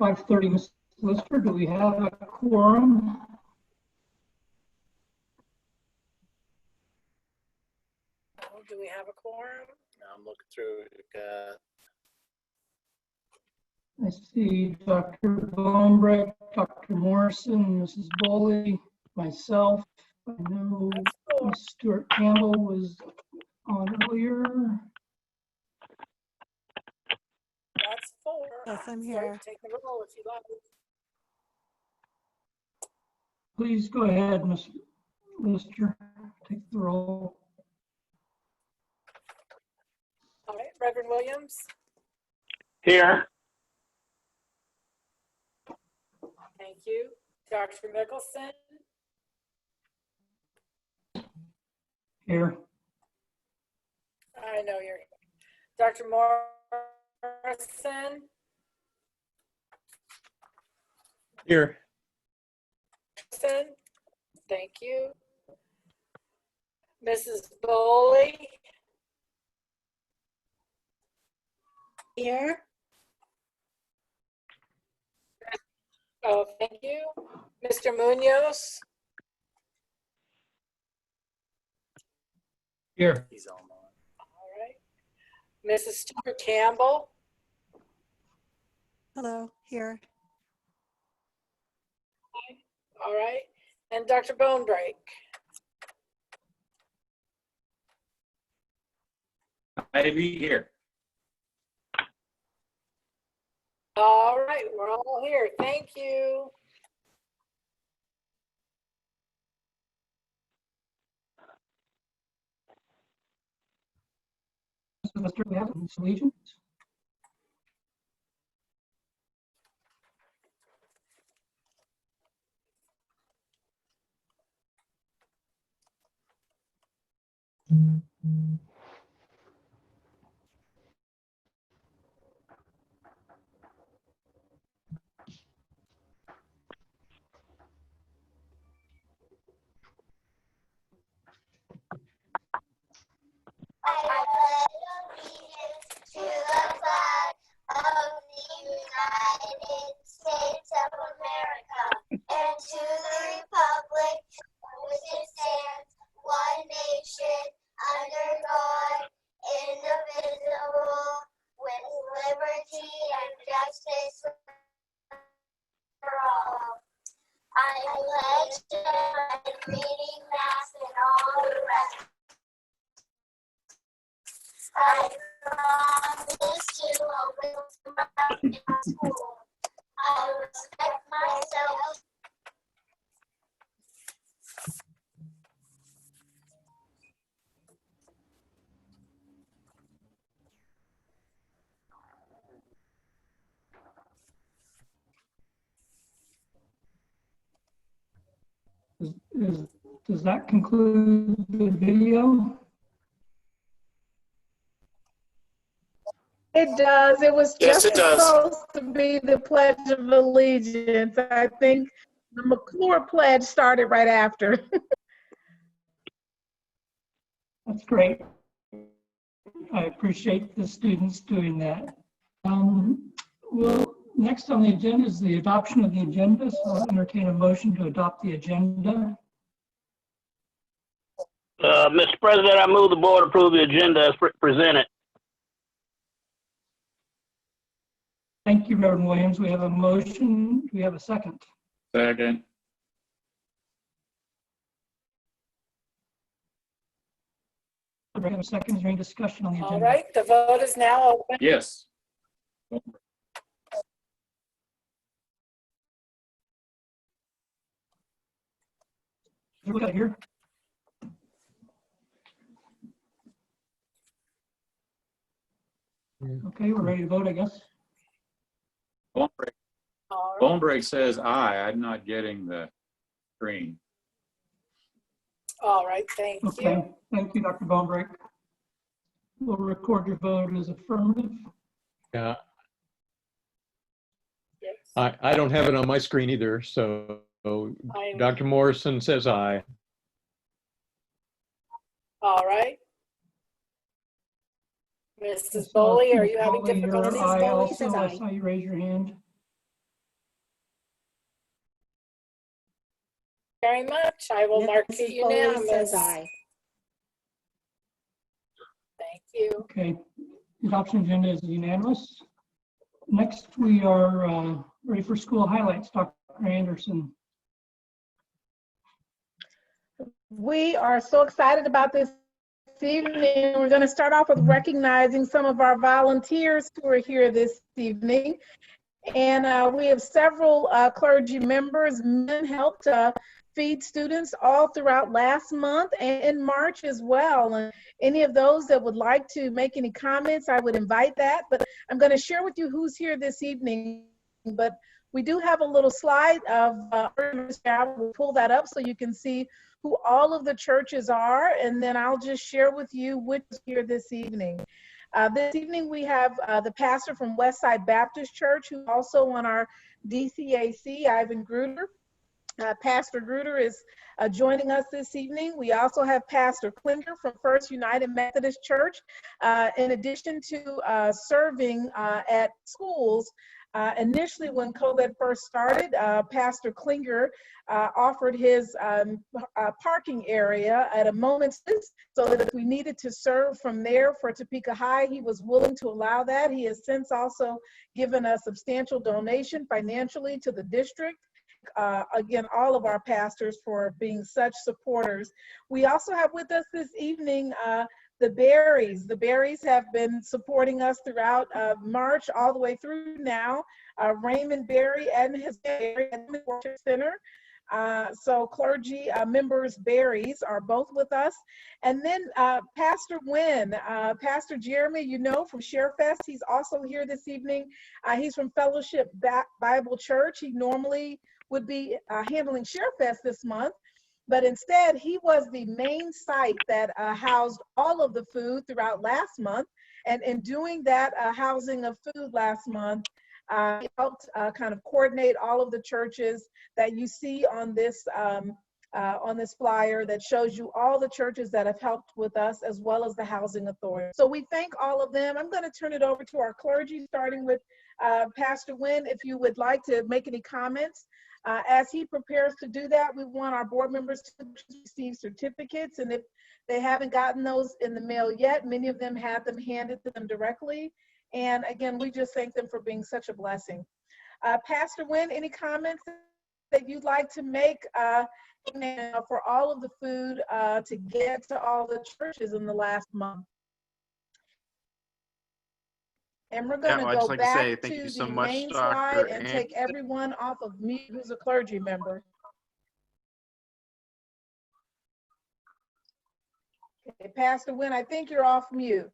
5:30, Ms. Lister. Do we have a quorum? Do we have a quorum? I'm looking through. I see Dr. Bonebrick, Dr. Morrison, Mrs. Boley, myself. I know Ms. Stewart Campbell was on earlier. That's 4. Yes, I'm So here. take the roll if you like. Please go ahead, Ms. Lister. Take the roll. All right, Reverend Williams. Here. Thank you. Dr. Mickelson. Here. I know you're here. Dr. Morrison. Here. Thank you. Mrs. Boley. Here. Oh, thank you. Mr. Munoz. Here. He's on. All right. Mrs. Stewart Campbell. Hello. Here. All right. And Dr. Bonebrick. Ivy here. All right, we're all here. Thank you. Mr. Lister, we have Ms. Legion. I pledge allegiance to the flag of the United States of America and to the republic for which it stands, one nation, under God, indivisible, with liberty and justice for all. I pledge to reading Mass and all the rest. I promise to obey my school. I respect myself. Does that conclude the video? It does. It was Yes, just it does. supposed to be the Pledge of Allegiance. I think the McClure Pledge started right after. That's great. I appreciate the students doing that. Well, next on the agenda is the adoption of the agenda. So I'll entertain a motion to adopt the agenda. Mr. President, I move the board approve the agenda as presented. Thank you, Reverend Williams. We have a motion. Do we have a second? Second. Do we have a second? Is there any discussion on the agenda? All right, the vote is now open. Yes. Look at here. Okay, we're ready to vote, I guess. All right. Bone break says aye. I'm not getting the screen. All right, thank you. Okay, thank you, Dr. Bonebrick. We'll record your vote as affirmative. Yeah, Yes. I don't have it on my screen either, so Dr. Morrison says aye. All right. Mrs. Boley, are you having Boley, difficulties? you're aye Boley also. says I aye. saw you raise your hand. very much. I will mark it Mrs. Foley says unanimous. aye. Thank you. Okay, adoption agenda is unanimous. Next, we are ready for school highlights. Dr. Anderson. We are so excited about this evening. We're going to start off with recognizing some of our volunteers who are here this evening. And we have several clergy members. Men helped feed students all throughout last month and in March as well. And any of those that would like to make any comments, I would invite that. But I'm going to share with you who's here this evening. But we do have a little slide of, we'll pull that up so you can see who all of the churches are. And then I'll just share with you which is here this evening. This evening we have the pastor from Westside Baptist Church, who's also on our DCAC, Ivan Gruder. Pastor Gruder is joining us this evening. We also have Pastor Klinger from First United Methodist Church. In addition to serving at schools, initially when COVID first started, Pastor Klinger offered his parking area at a moment's notice, so that if we needed to serve from there for Topeka High, he was willing to allow that. He has since also given a substantial donation financially to the district. Again, all of our pastors for being such supporters. We also have with us this evening the Berries. The Berries have been supporting us throughout March all the way through now. Raymond Berry and his Berry Worship Center. So clergy members Berries are both with us. And then Pastor Wynn, Pastor Jeremy, you know, from ShareFest, he's also here this evening. He's from Fellowship Bible Church. He normally would be handling ShareFest this month, but instead he was the main site that housed all of the food throughout last month. And in doing that housing of food last month, he helped kind of coordinate all of the churches that you see on this flyer that shows you all the churches that have helped with us, as well as the housing authority. So we thank all of them. I'm going to turn it over to our clergy, starting with Pastor Wynn. If you would like to make any comments. As he prepares to do that, we want our board members to receive certificates, and if they haven't gotten those in the mail yet, many of them had them handed to them directly. And again, we just thank them for being such a blessing. Pastor Wynn, any comments that you'd like to make for all of the food to get to all the churches in the last month? And we're going to go back to the main slide and take everyone off of mute who's a clergy member. Okay, Pastor Wynn, I think you're off mute.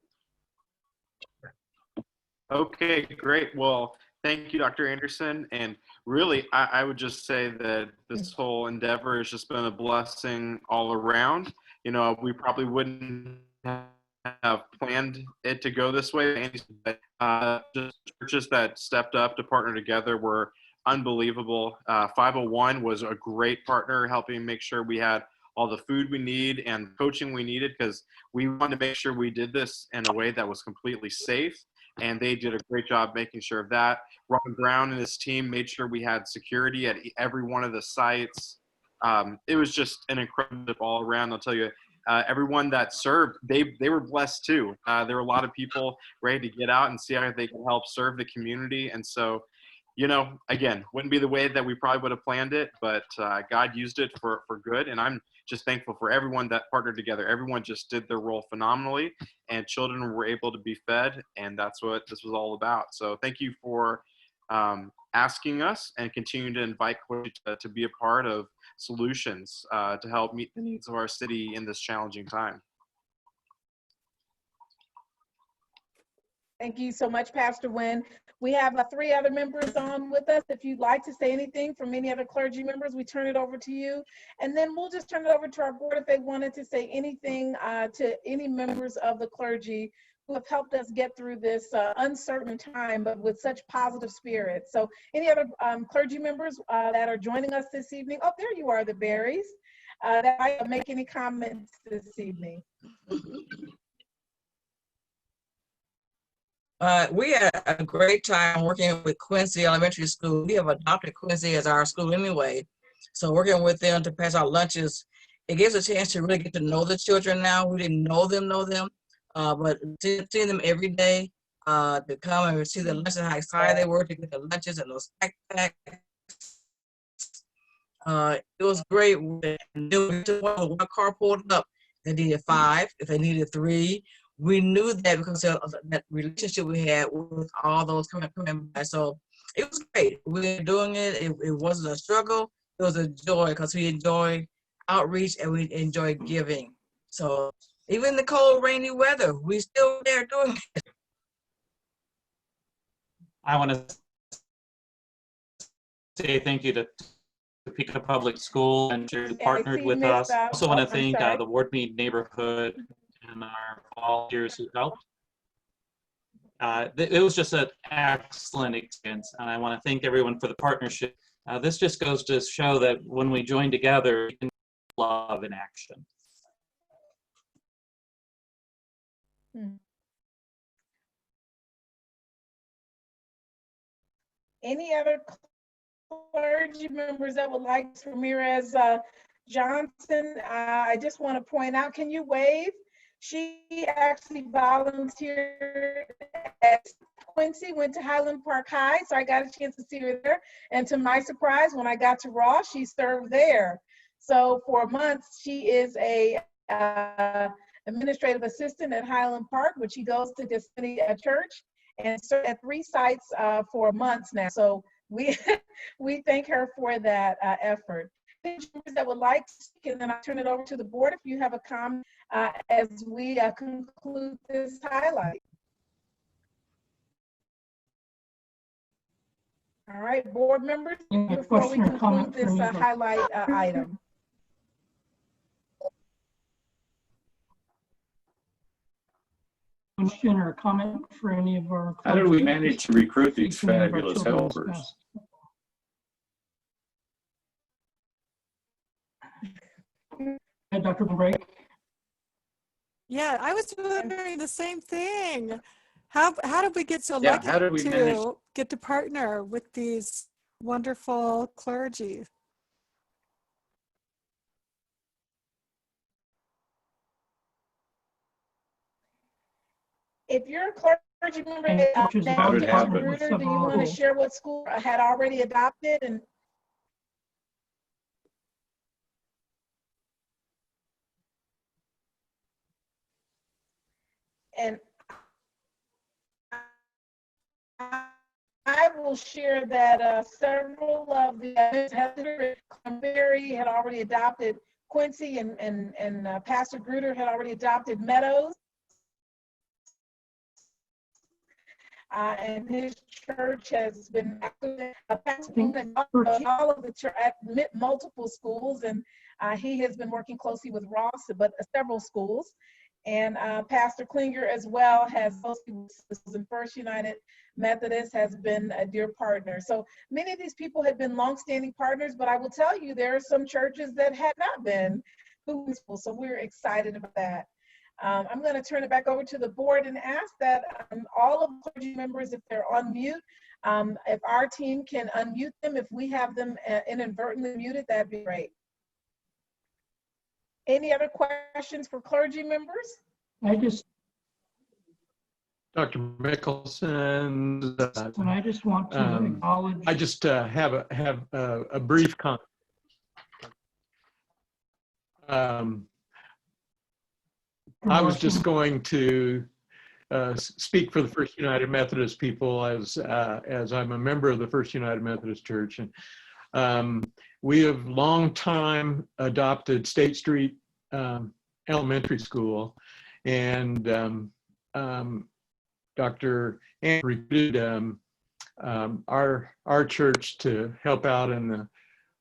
Okay, great. Well, thank you, Dr. Anderson. And really, I would just say that this whole endeavor has just been a blessing all around. You know, we probably wouldn't have planned it to go this way. Just churches that stepped up to partner together were unbelievable. 501 was a great partner, helping make sure we had all the food we need and coaching we needed, because we wanted to make sure we did this in a way that was completely safe. And they did a great job making sure of that. Ron Brown and his team made sure we had security at every one of the sites. It was just an incredible all around. I'll tell you, everyone that served, they were blessed too. There were a lot of people ready to get out and see how they can help serve the community. And so, you know, again, wouldn't be the way that we probably would have planned it, but God used it for good. And I'm just thankful for everyone that partnered together. Everyone just did their role phenomenally, and children were able to be fed. And that's what this was all about. So thank you for asking us, and continue to invite to be a part of solutions to help meet the needs of our city in this challenging time. Thank you so much, Pastor Wynn. We have 3 other members on with us. If you'd like to say anything from any other clergy members, we turn it over to you. And then we'll just turn it over to our board if they wanted to say anything to any members of the clergy who have helped us get through this uncertain time, but with such positive spirit. So any other clergy members that are joining us this evening? Oh, there you are, the Berries. That might make any comments this evening. We had a great time working with Quincy Elementary School. We have adopted Quincy as our school anyway. So working with them to pass out lunches, it gives a chance to really get to know the children now. We didn't know them, but seeing them every day, to come and see the lunches, how excited they were to get the lunches and those backpacks. It was great. And then one car pulled up, they needed 5. If they needed 3, we knew that because of that relationship we had with all those coming by. So it was great. We were doing it. It wasn't a struggle. It was a joy because we enjoyed outreach and we enjoyed giving. So even the cold, rainy weather, we still there doing it. I want to say thank you to Topeka Public School and who partnered with us. I also want to thank the Ward Mead neighborhood and our volunteers who helped. It was just an excellent experience, and I want to thank everyone for the partnership. This just goes to show that when we join together, we can love in action. Any other clergy members that would like to Ramirez Johnson? I just want to point out, can you wave? She actually volunteered at Quincy, went to Highland Park High, so I got a chance to see her there. And to my surprise, when I got to Ross, she served there. So for months, she is a administrative assistant at Highland Park, which she goes to Gethsemane Church and served at 3 sites for months now. So we thank her for that effort. That would like to speak, and then I'll turn it over to the board if you have a comment as we conclude this highlight. All right, board members, before we conclude this highlight item. Question or comment for any of our How did we manage to recruit these fabulous helpers? Dr. Blake. Yeah, I was wondering the same thing. How did we get so lucky to get to partner with these wonderful clergy? If you're a clergy member, Pastor Gruder, do you want to share what school had already adopted? And I will share that several of the Cranberry had already adopted Quincy, and Pastor Gruder had already adopted Meadows. And his church has been all of the church at multiple schools, and he has been working closely with Ross, but several schools. And Pastor Klinger as well has in First United Methodist has been a dear partner. So many of these people have been longstanding partners, but I will tell you there are some churches that have not been. So we're excited about that. I'm going to turn it back over to the board and ask that all of the clergy members, if they're on mute, if our team can unmute them, if we have them inadvertently muted, that'd be great. Any other questions for clergy members? Dr. Mickelson. And I just want to acknowledge. I just have a brief comment. I was just going to speak for the First United Methodist people as I'm a member of the First United Methodist Church. And we have long time adopted State Street Elementary School, and Dr. Andrew recruited our church to help out in the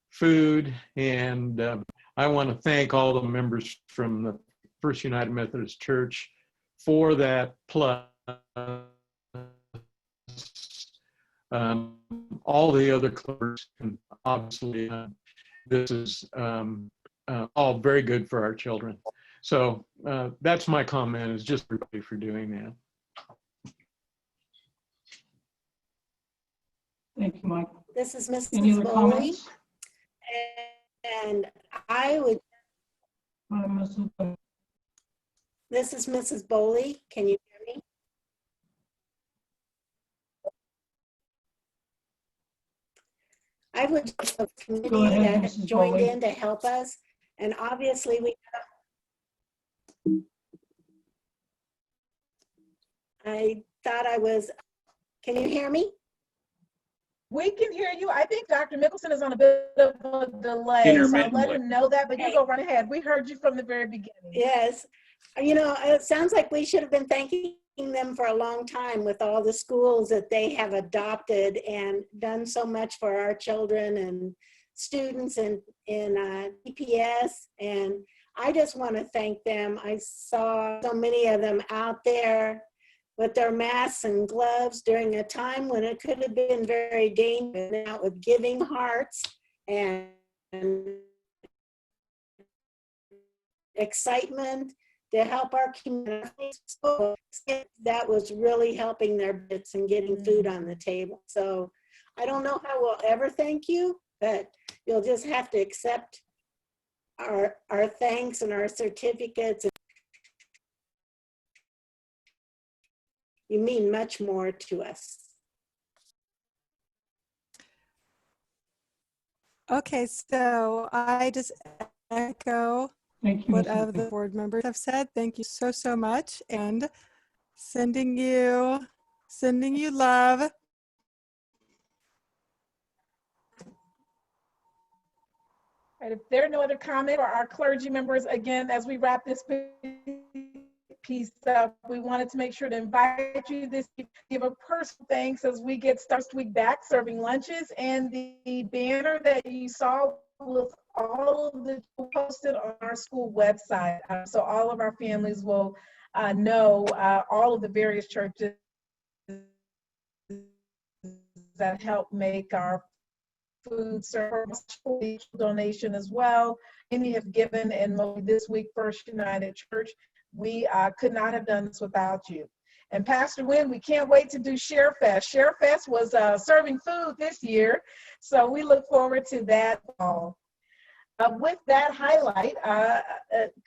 food, and I want to thank all the members from the First United Methodist Church for that, plus all the other clerks. And obviously, this is all very good for our children. So that's my comment, is just everybody for doing that. Thank you, Mike. This is Mrs. Any other Bowley. comments? And I would, Mrs. Bo- this is Mrs. Boley. Can you hear me? I would just a committee Go ahead, that Mrs. joined Boley. in to help us. And obviously I thought I was, can you hear me? We can hear you. I think Dr. Mickelson is on a bit of a delay, so I'll let Intermittently. him know that, but you go right ahead. We heard you from the very beginning. Yes. You know, it sounds like we should have been thanking them for a long time with all the schools that they have adopted and done so much for our children and students in DPS. And I just want to thank them. I saw so many of them out there with their masks and gloves during a time when it could have been very dangerous, out with giving hearts and excitement to help our community. So that was really helping their bits and getting food on the table. So I don't know how we'll ever thank you, but you'll just have to accept our thanks and our certificates. You mean much more to us. Okay, so I just echo Thank you, what Mrs. other board members have said. Thank you so, so much. And sending you love. Right, if there are no other comment for our clergy members, again, as we wrap this piece up, we wanted to make sure to invite you this week, give a personal thanks as we get started this week back serving lunches, and the banner that you saw with all of the posted on our school website. So all of our families will know all of the various churches that help make our food service donation as well. Many have given, and this week, First United Church. We could not have done this without you. And Pastor Wynn, we can't wait to do Share Fest. Share Fest was serving food this year, so we look forward to that all. With that highlight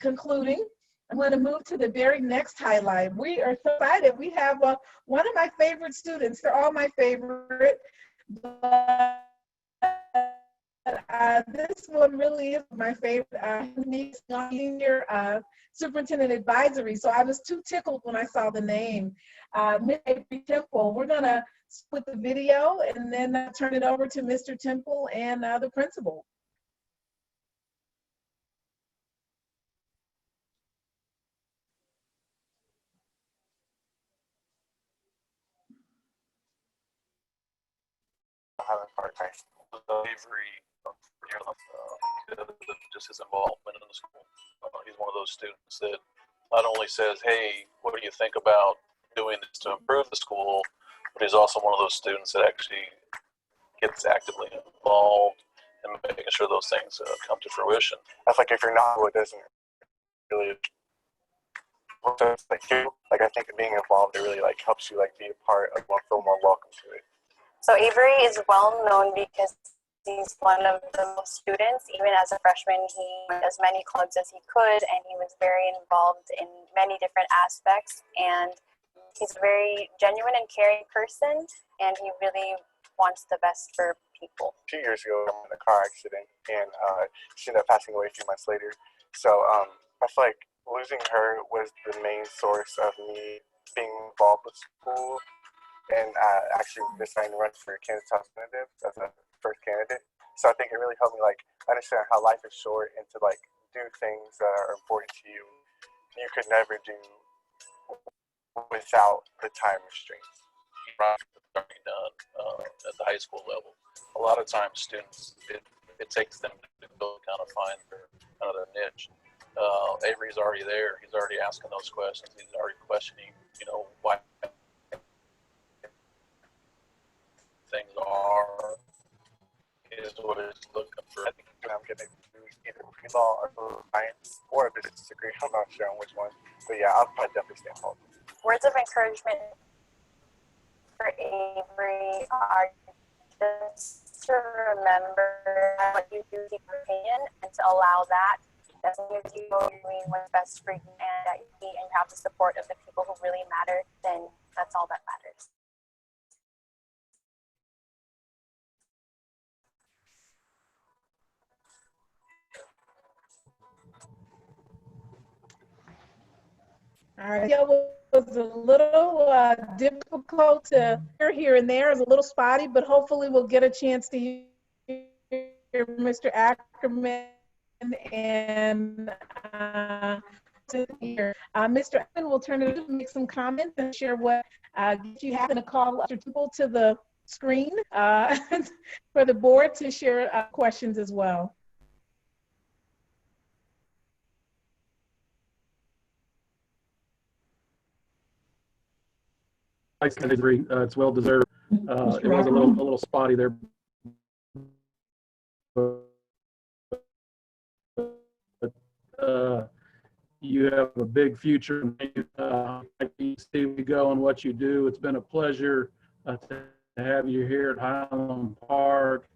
concluding, I'm going to move to the very next highlight. We are so excited. We have one of my favorite students. They're all my favorite, but this one really is my favorite. He's senior superintendent advisory. So I was too tickled when I saw the name, Miss Avery Temple. We're gonna split the video and then turn it over to Mr. Temple and the principal. Having a hard time. Avery, just his involvement in the school. He's one of those students that not only says, hey, what do you think about doing this to improve the school, but he's also one of those students that actually gets actively involved in making sure those things come to fruition. I feel like if you're not, it doesn't really like I think being involved, it really like helps you like be a part of one, feel more welcome to it. So Avery is well known because he's one of the most students. Even as a freshman, he went as many clubs as he could, and he was very involved in many different aspects. And he's a very genuine and caring person, and he really wants the best for people. 2 years ago, I was in a car accident, and she ended up passing away a few months later. So I feel like losing her was the main source of me being involved with school. And actually deciding to run for Kansas House Representative as a first candidate. So I think it really helped me like understand how life is short and to like do things that are important to you. You could never do without the time restraints. Done at the high school level. A lot of times students, it takes them to go kind of find another niche. Avery's already there. He's already asking those questions. He's already questioning, why things are, is what he's looking for. I think I'm going to do either pre-law or science or a business degree. I'm not sure on which one. But yeah, I'll probably definitely stay involved. Words of encouragement for Avery are just to remember that what you do is your opinion, and to allow that as long as you know you're doing what's best for you and that you have the support of the people who really matter, then that's all that matters. All right, it was a little difficult to hear here and there. It's a little spotty, but hopefully we'll get a chance to hear Mr. Ackerman and Mr. Ackerman will turn it to make some comments and share what you have to call other people to the screen for the board to share questions as well. I kind of agree. It's well deserved. It was a little spotty there. But you have a big future. I see you go and what you do. It's been a pleasure to have you here at Highland Park.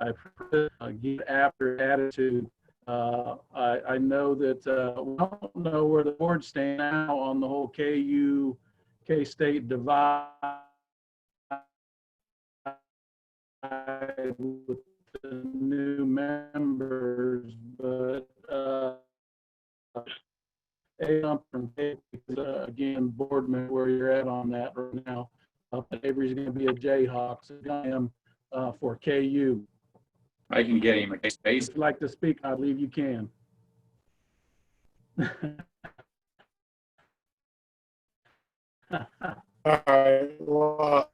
I get after attitude. I know that we don't know where the board stands now on the whole KU K-State divide with the new members, but again, board member where you're at on that right now. Avery's going to be a Jayhawk, so I am for KU. I can get him a K-State. If you'd like to speak, I believe you can. All right. Well,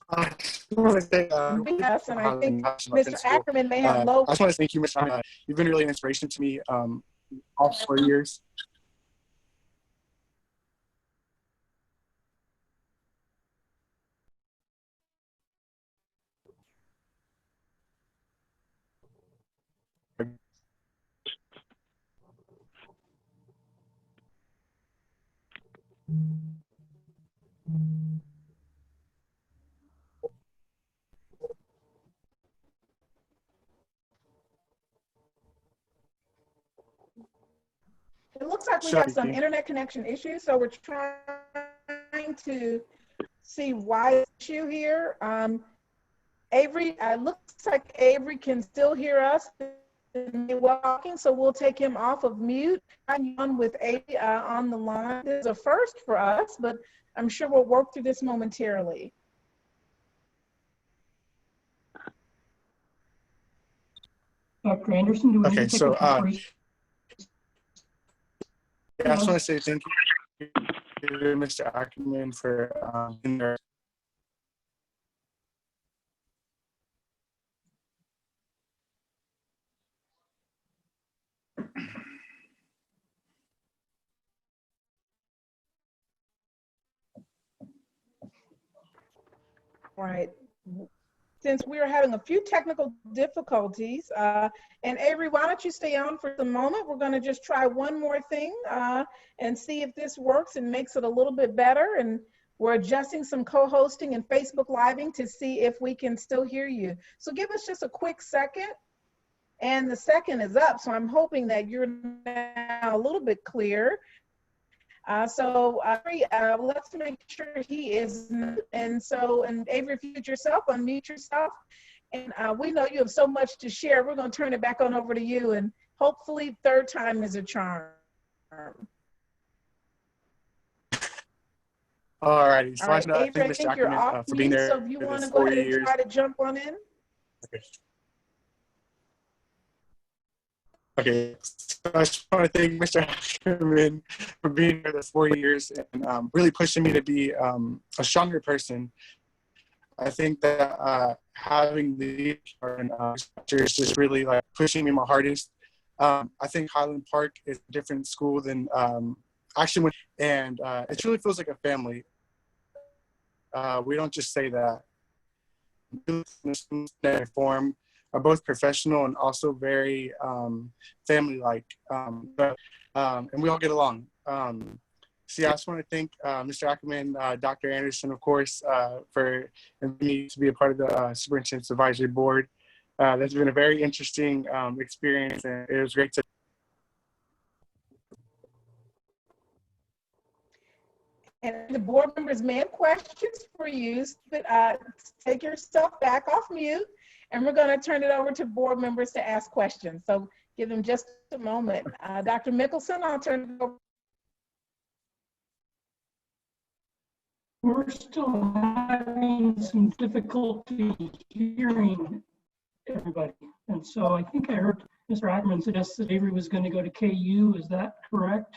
I just want to say, Yes, and I think Mr. Ackerman may have low. I just want to thank you, Mr. Ackerman. You've been really an inspiration to me all 4 years. It looks like we have some internet connection issues, so we're trying to see why the issue here. Avery, looks like Avery can still hear us walking, so we'll take him off of mute. I'm on with Avery on the line. This is a first for us, but I'm sure we'll work through this momentarily. Dr. Anderson, do we need to take a temporary? Yeah, I just want to say thank you to Mr. Ackerman for being there. Right. Since we are having a few technical difficulties, and Avery, why don't you stay on for the moment? We're going to just try one more thing and see if this works and makes it a little bit better. And we're adjusting some co-hosting and Facebook Living to see if we can still hear you. So give us just a quick second. And the second is up, so I'm hoping that you're now a little bit clear. Let's make sure he is, and Avery, if you mute yourself, unmute yourself. And we know you have so much to share. We're going to turn it back on over to you, and hopefully third time is a charm. All righty. So All right, Avery, I think you're off for being mute, there. so if you want to go ahead and try to jump on in. Okay. Okay, so I just want to thank Mr. Ackerman for being here for 4 years and really pushing me to be a stronger person. I think that having the is just really like pushing me my hardest. I think Highland Park is a different school than Ackerman, and it really feels like a family. We don't just say that. Form are both professional and also very family-like, and we all get along. So yeah, I just want to thank Mr. Ackerman, Dr. Anderson, of course, for inviting me to be a part of the Superintendent's Advisory Board. That's been a very interesting experience, and it was great to. And the board members may have questions for you, but take yourself back off mute, and we're going to turn it over to board members to ask questions. So give them just a moment. Dr. Mickelson, I'll turn it over. We're still having some difficulty hearing everybody. And so I think I heard Mr. Ackerman suggest that Avery was going to go to KU. Is that correct?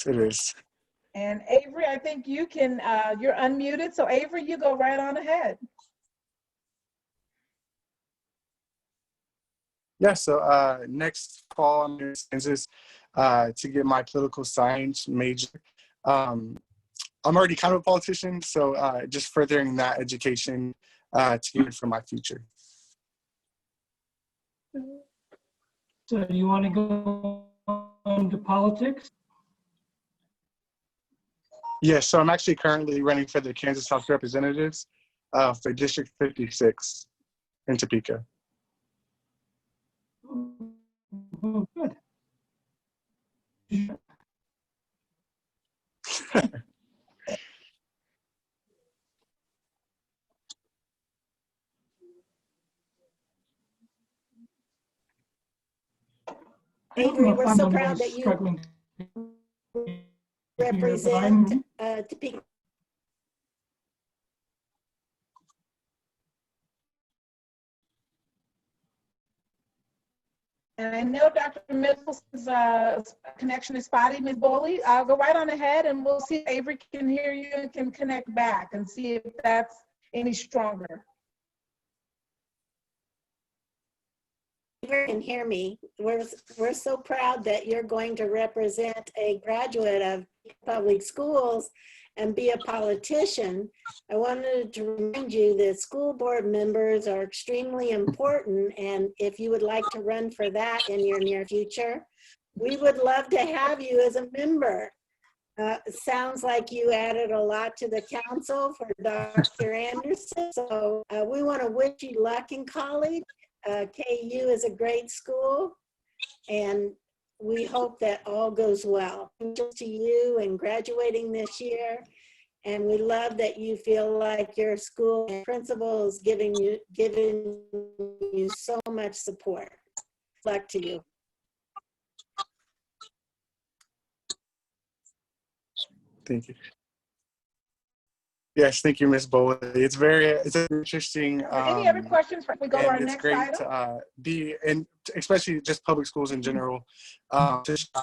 It is. And Avery, I think you can, you're unmuted. So Avery, you go right on ahead. Yeah, so next fall, I'm in Kansas to get my political science major. I'm already kind of a politician, so just furthering that education to get for my future. So do you want to go into politics? Yeah, so I'm actually currently running for the Kansas House of Representatives for District 56 in Topeka. Oh, good. Avery, we're so proud that you represent Topeka. And I know Dr. Mickelson's connection is spotty, Ms. Boley. I'll go right on ahead and we'll see if Avery can hear you and can connect back and see if that's any stronger. Avery can hear me. We're so proud that you're going to represent a graduate of public schools and be a politician. I wanted to remind you that school board members are extremely important, and if you would like to run for that in your near future, we would love to have you as a member. Sounds like you added a lot to the council for Dr. Anderson, so we want to wish you luck in college. KU is a great school, and we hope that all goes well. To you and graduating this year, and we love that you feel like your school and principal is giving you so much support. Good luck to you. Thank you. Yes, thank you, Ms. Boley. It's interesting. Any other questions before we go to our next item? It's great to be in, especially just public schools in general. Just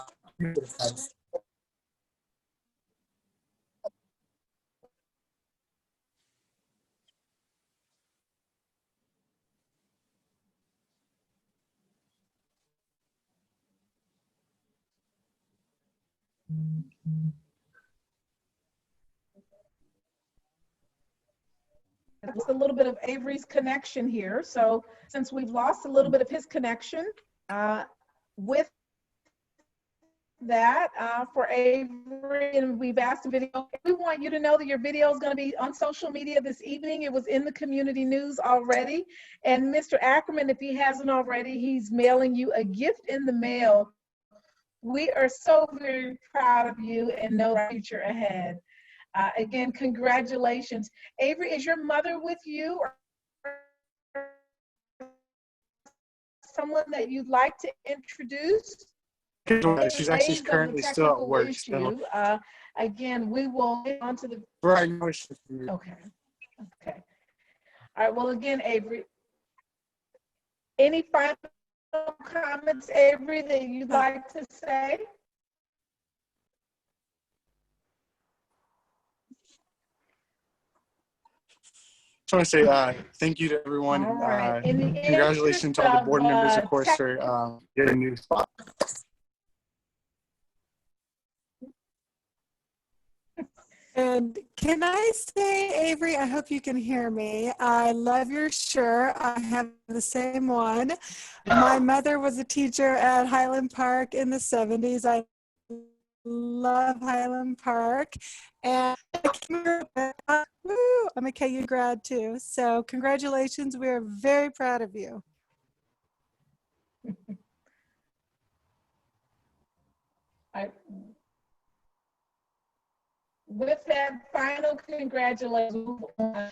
a little bit of Avery's connection here. So since we've lost a little bit of his connection, with that, for Avery, and we've asked the video, we want you to know that your video is going to be on social media this evening. It was in the community news already. And Mr. Ackerman, if he hasn't already, he's mailing you a gift in the mail. We are so very proud of you and know the future ahead. Again, congratulations. Avery, is your mother with you or someone that you'd like to introduce? She's actually currently still at work. Again, we will get onto the. Right. Okay. Okay. All right. Well, again, Avery, any final comments, Avery, that you'd like to say? I just want to say thank you to everyone. Right. Congratulations to all the board members, of course, for getting a new spot. And can I say, Avery, I hope you can hear me. I love your shirt. I have the same one. My mother was a teacher at Highland Park in the 70s. I love Highland Park. And I'm a KU grad too. So congratulations. We are very proud of you. With that final congratulations on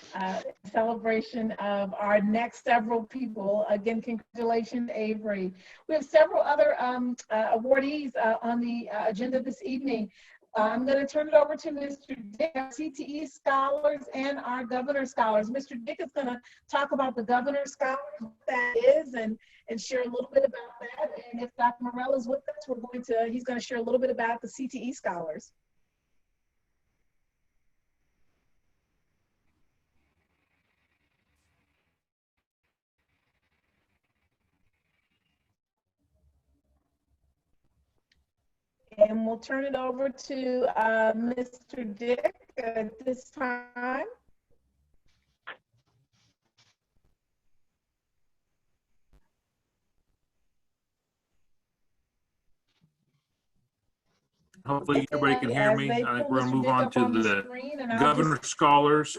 celebration of our next several people. Again, congratulations, Avery. We have several other awardees on the agenda this evening. I'm going to turn it over to Mr. Dick, our CTE scholars and our governor scholars. Mr. Dick is going to talk about the governor scholars, what that is, and share a little bit about that. And if Dr. Morell is with us, he's going to share a little bit about the CTE scholars. And we'll turn it over to Mr. Dick at this time. Hopefully everybody can hear me. I think we're going to move on to the governor scholars.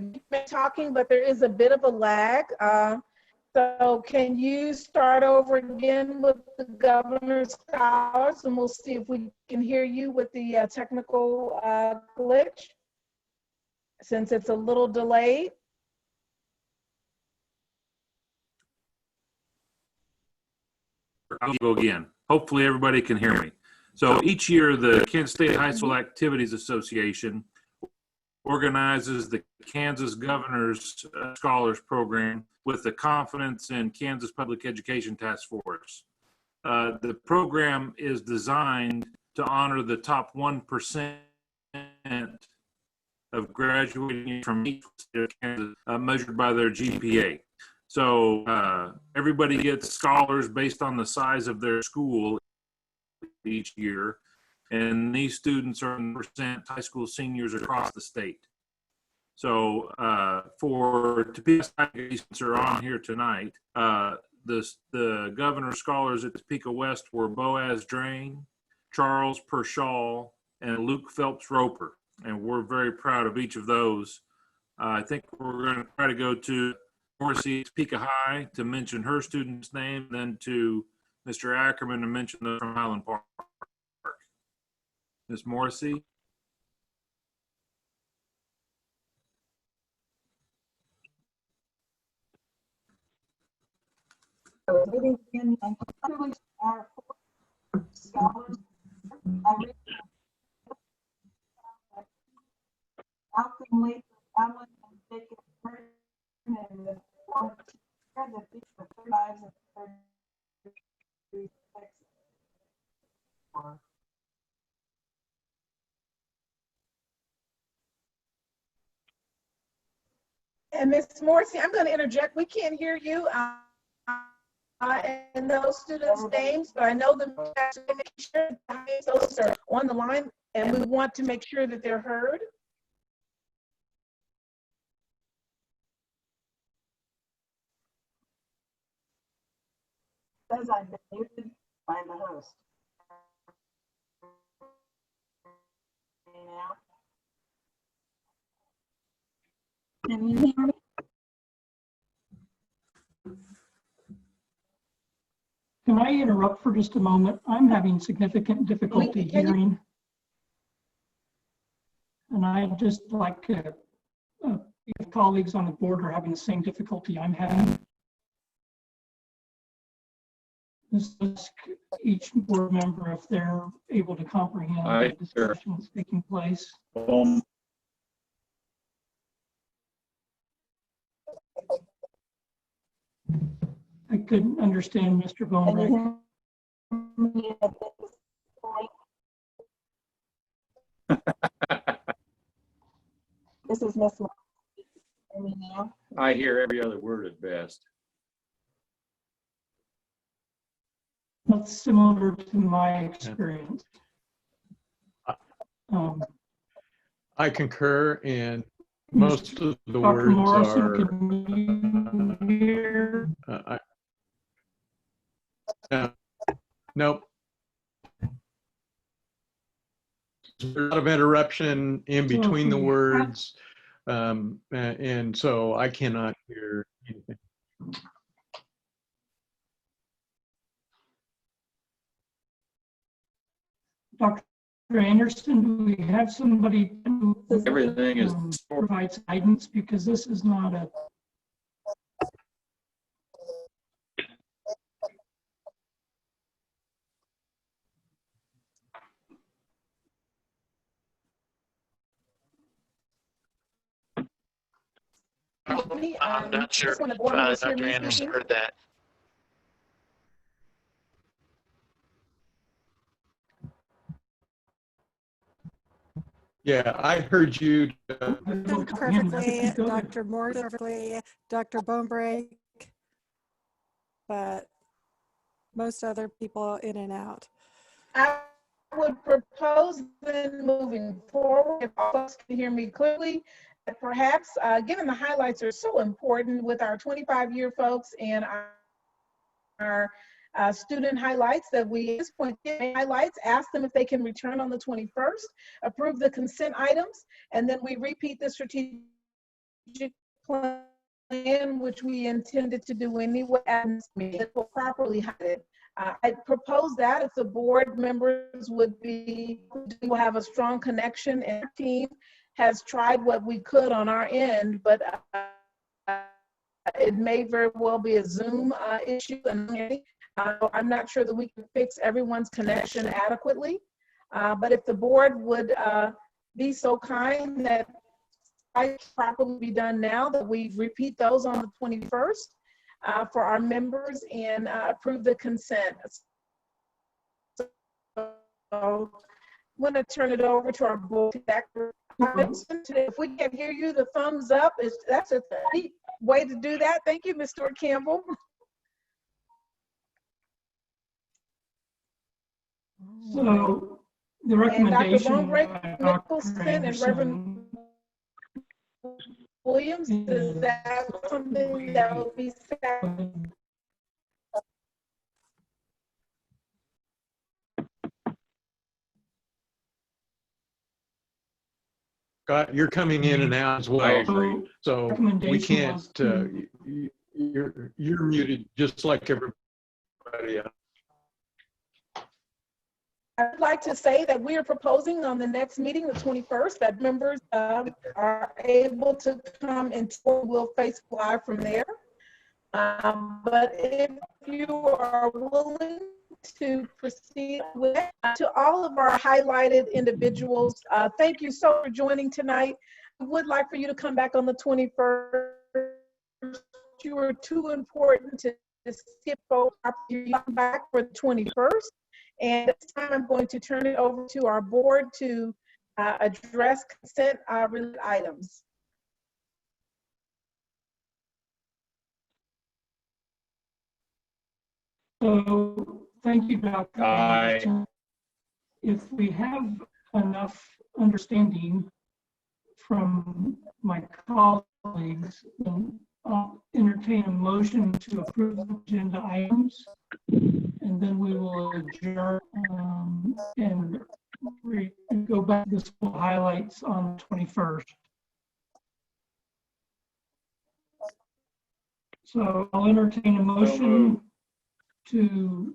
You've been talking, but there is a bit of a lag. So can you start over again with the governor's scholars, and we'll see if we can hear you with the technical glitch, since it's a little delayed. I'll go again. Hopefully everybody can hear me. So each year, the Kansas State High School Activities Association organizes the Kansas Governor's Scholars Program with the Confidence in Kansas Public Education Task Force. The program is designed to honor the top 1% of graduating from each state of Kansas, measured by their GPA. So everybody gets scholars based on the size of their school each year. And these students are in percent high school seniors across the state. So for Topeka students are on here tonight, the governor's scholars at Topeka West were Boaz Drain, Charles Pershall, and Luke Phelps Roper. And we're very proud of each of those. I think we're going to try to go to MORRISEY Topeka High to mention her student's name, then to Mr. Ackerman to mention those from Highland Park. Ms. Morrissey. Meeting in our scholars. Malcolm Lee, Allen, and Jacob Burton, and the lives of 33 Texas. And Ms. Morrissey, I'm going to interject. We can't hear you and those students' names, but I know them. Make sure those are on the line, and we want to make sure that they're heard. Says I've been muted by the host. Now, can you hear me? Can I interrupt for just a moment? I'm having significant difficulty hearing. And I'd just like to, if colleagues on the board are having the same difficulty I'm having, just ask each board member if they're able to comprehend the discussion that's taking place. I couldn't understand Mr. Bonebrink. me at this point. This is Miss Long. Hear me now? I hear every other word at best. That's similar to my experience. I concur, and most of the Dr. words Morrison, are. can you hear? Nope. There's a lot of interruption in between the words, and so I cannot hear anything. Dr. Anderson, do we have somebody who Everything is provides guidance, because this is not a. I'm not sure if Dr. Anderson heard that. Yeah, I heard you. Perfectly, Dr. Moore perfectly, Dr. Bonebreak, but most other people in and out. I would propose then moving forward, if all of us can hear me clearly, that perhaps, given the highlights are so important with our 25-year folks and our student highlights, that we at this point give highlights, ask them if they can return on the 21st, approve the consent items, and then we repeat the strategic plan, which we intended to do anyway, and it will properly highlight. I propose that if the board members would have a strong connection, and our team has tried what we could on our end, but it may very well be a Zoom issue. And I'm not sure that we can fix everyone's connection adequately, but if the board would be so kind that I properly be done now, that we repeat those on the 21st for our members and approve the consent. So I'm going to turn it over to our board director. If we can hear you, the thumbs up that's a neat way to do that. Thank you, Mr. Campbell. So the recommendation and Dr. Nicholson and Reverend Williams, is that something that will be said? You're coming in and out as well, so we can't. You're muted just like everybody else. I'd like to say that we are proposing on the next meeting, the 21st, that members are able to come and we'll face live from there. But if you are willing to proceed with to all of our highlighted individuals, thank you so much for joining tonight. I would like for you to come back on the 21st. You are too important to skip over. You come back for the 21st. And this time I'm going to turn it over to our board to address consent related items. So thank you, Dr. Anderson. If we have enough understanding from my colleagues, then I'll entertain a motion to approve the agenda items, and then we will adjourn and go back to the school highlights on the 21st. So I'll entertain a motion to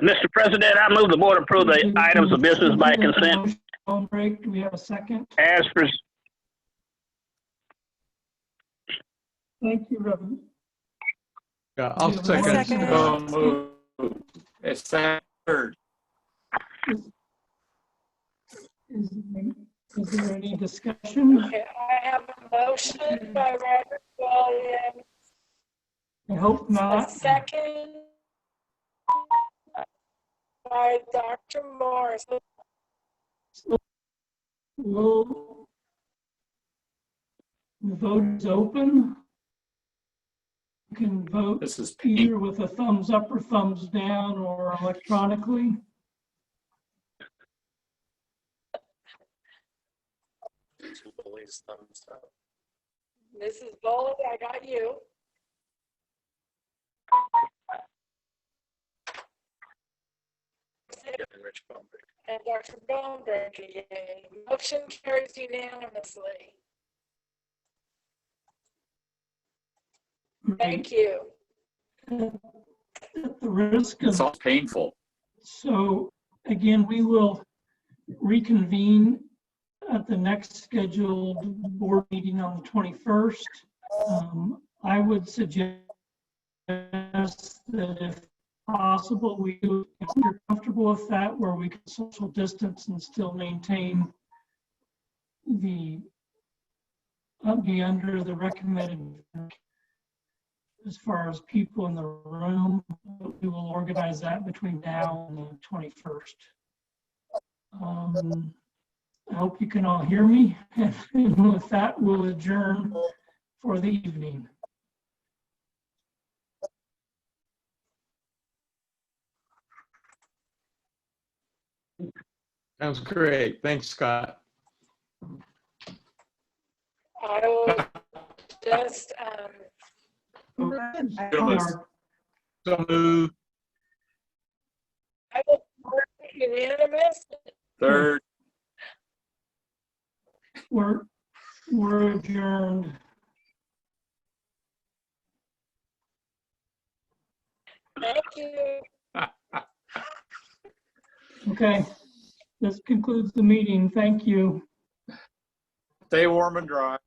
Mr. President, I move the board approve the items of business by consent. Break. Do we have a second? As per. Thank you, Reverend. Yeah, I'll second. It's third. Is there any discussion? Okay, I have a motion by Robert Williams. I hope A not. second by Dr. Morris. Will the vote is open. You can vote This is either with a thumbs up or thumbs down or electronically. Thumbs up. Mrs. Bowley, I got you. And Dr. Boneberg, yay. Motion carries unanimously. Thank you. At the risk It's all of, painful. so again, we will reconvene at the next scheduled board meeting on the 21st. I would suggest that if possible, if you're comfortable with that, where we can social distance and still maintain the, be under the recommended as far as people in the room. We will organize that between now and the 21st. I hope you can all hear me. And with that, we'll adjourn for the evening. Sounds great. Thanks, Scott. I will just, So move. I will work unanimous. Third. We're adjourned. Thank you. Okay, this concludes the meeting. Thank you. Stay warm and dry.